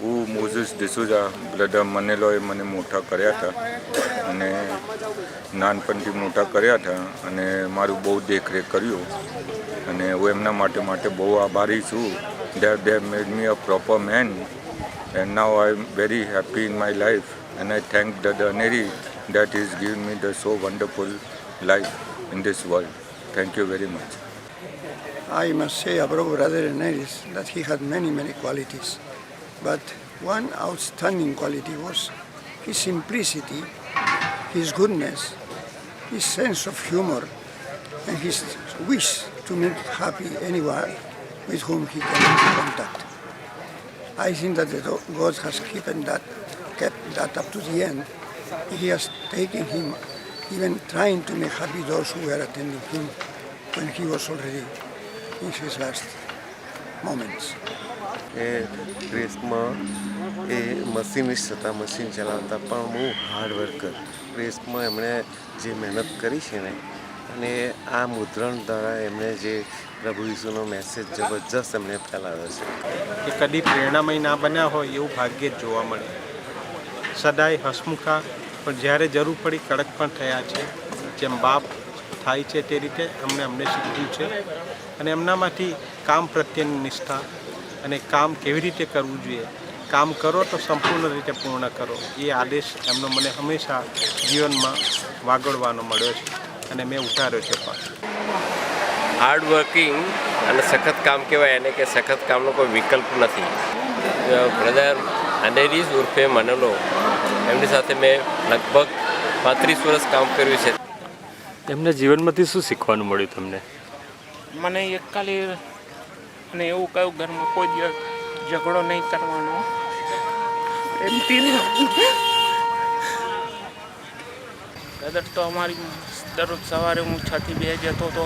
હું મોઝિસ ડિસુઝા બ્રધર મનેલોએ મને મોટા કર્યા હતા અને નાનપણથી મોટા કર્યા હતા અને મારું બહુ દેખરેખ કર્યું અને હું એમના માટે બહુ આભારી છું. they have made me a proper man and now I am very happy in my life and I thank Dada Aneri that he has given me the so wonderful life in this world. Thank you very much. I must say about Brother Aneris that he had many qualities, but one outstanding quality was his simplicity, his goodness, his sense of humor, and his wish to make happy anyone with whom he came into contact. I think that God has kept that up to the end. He has taken him, even trying to make happy those who were attending him when he was already in his last moments. પ્રેસમાં machinist હતા, machine ચલાવતા, પણ બહુ hard worker. પ્રેસમાં એમણે જે મહેનત કરી છે ને, અને આ મુદ્રણ દ્વારા એમણે જે પ્રભુ ઈસુનો મેસેજ જબરજસ્ત એમણે ફેલાવ્યો છે કે કદી પ્રેરણામય ના બન્યા હોય એવું ભાગ્યે જ જોવા મળે. સદાય હસમુખા, પણ જ્યારે જરૂર પડી કડક પણ થયા છે. જેમ બાપ થાય છે તે રીતે અમને શીખવ્યું છે અને એમનામાંથી કામ પ્રત્યેની નિષ્ઠા અને કામ કેવી રીતે કરવું જોઈએ, કામ કરો તો સંપૂર્ણ રીતે પૂર્ણ કરો, એ આદેશ એમનો મને હંમેશા જીવનમાં વાગોળવાનો મળ્યો છે અને મેં ઉતાર્યો છે પણ. હાર્ડ વર્કિંગ અને સખત કામ કહેવાય એને, કે સખત કામનો કોઈ વિકલ્પ નથી. બ્રધર અનેરીસ ઉર્ફે મનેલો, એમની સાથે મેં લગભગ 35 વર્ષ કામ કર્યું છે. એમના જીવનમાંથી શું શીખવાનું મળ્યું તમને? મને એકલી અને એવું કહ્યું ઘરમાં કોઈ દિવસ ઝઘડો નહીં કરવાનો, એમથી દાદા તો અમારી દરરોજ સવારે હું 6 થી 2 જતો હતો,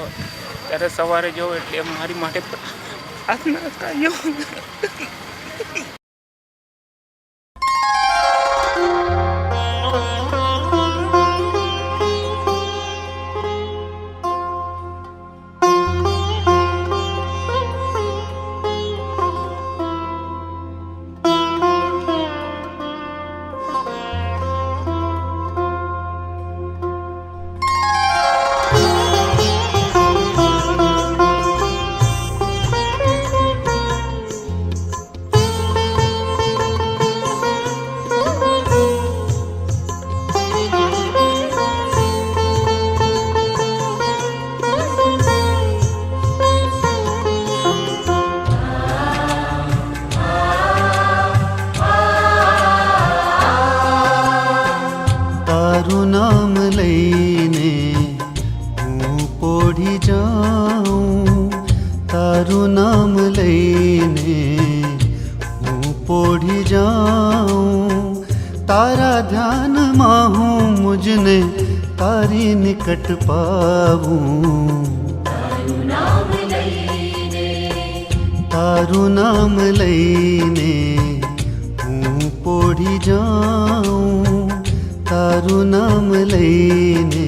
ત્યારે સવારે જવું એટલે મારી માટે પ્રાર્થના કર્યો. તારું નામ લઈને હું પોઢી જાઉં, તારું નામ લઈને હું પોઢી જાઉં, તારા ધ્યાનમાં હું મુજને તારી નિકટ પાવું. તારું નામ લઈને હું પોઢી જાઉં, તારું નામ લઈને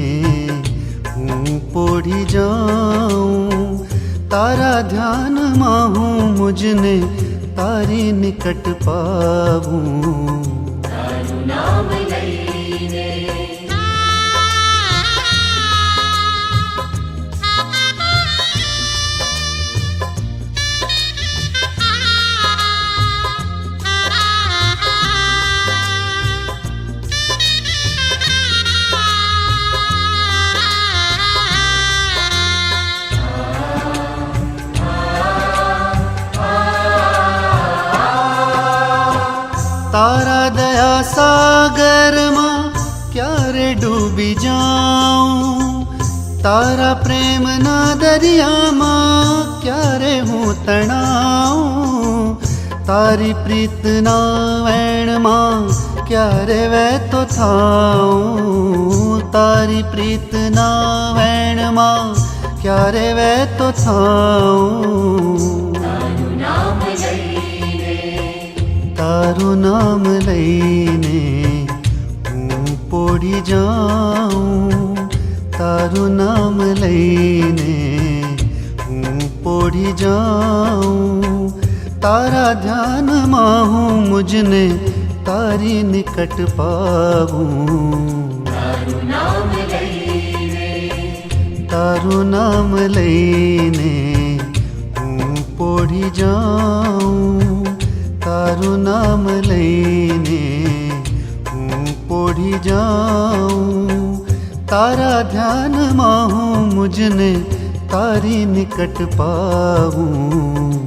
હું પોઢી જાઉં, તારા ધ્યાનમાં હું મુજને તારી નિકટ પાવું. તારું નામ લઈને તારા દયા સાગરમાં ક્યારે ડૂબી જાઉં, તારા પ્રેમના દરિયામાં ક્યારે હું તણાઉં, તારી પ્રીતના વેણમાં ક્યારે વહેતો થાઉં, તારી પ્રીતના વેણમાં ક્યારે વહેતો થાઉં. તારું નામ લઈને હું પોઢી જાઉં, તારું નામ લઈને હું પોઢી જાઉં, तारा ध्याનમાં હું મુજને તારી નિકટ પાવું તારું નામ લઈને હું પોઢી જાઉં તારું નામ લઈને હું પોઢી જાઉં તારા ધ્યાનમાં હું મુજને તારી નિકટ પાવું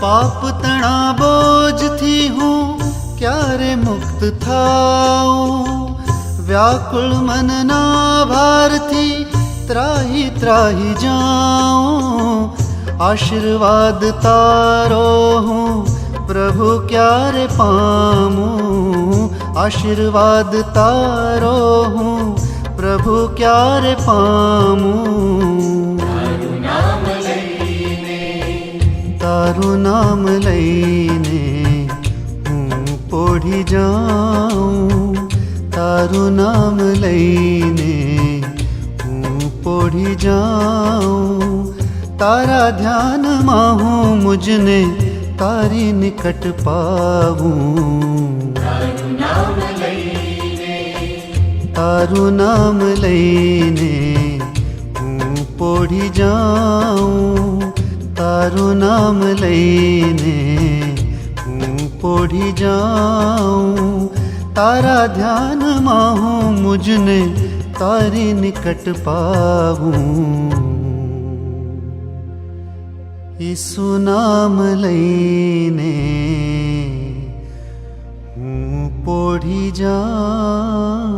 પાપ તણા બોજથી હું ક્યારે મુક્ત થાઉં વ્યાકુળ મનના ભારથી ત્રાહી ત્રાહી જાઉં આશીર્વાદ તારો હું પ્રભુ ક્યારે પામું આશીર્વાદ તારો હું પ્રભુ ક્યારે પામું તારું નામ લઈને હું પોઢી જાઉં તારું નામ લઈને હું પોઢી જાઉં તારા ધ્યાનમાં હું મુજને તારી નિકટ પાવું તારું નામ લઈને હું પોઢી જાઉં તારું નામ લઈને હું પોઢી જાઉં તારા ધ્યાનમાં હું મુજને તારી નિકટ પાવું ઈસુ નામ લઈને હું પોઢી જાઉં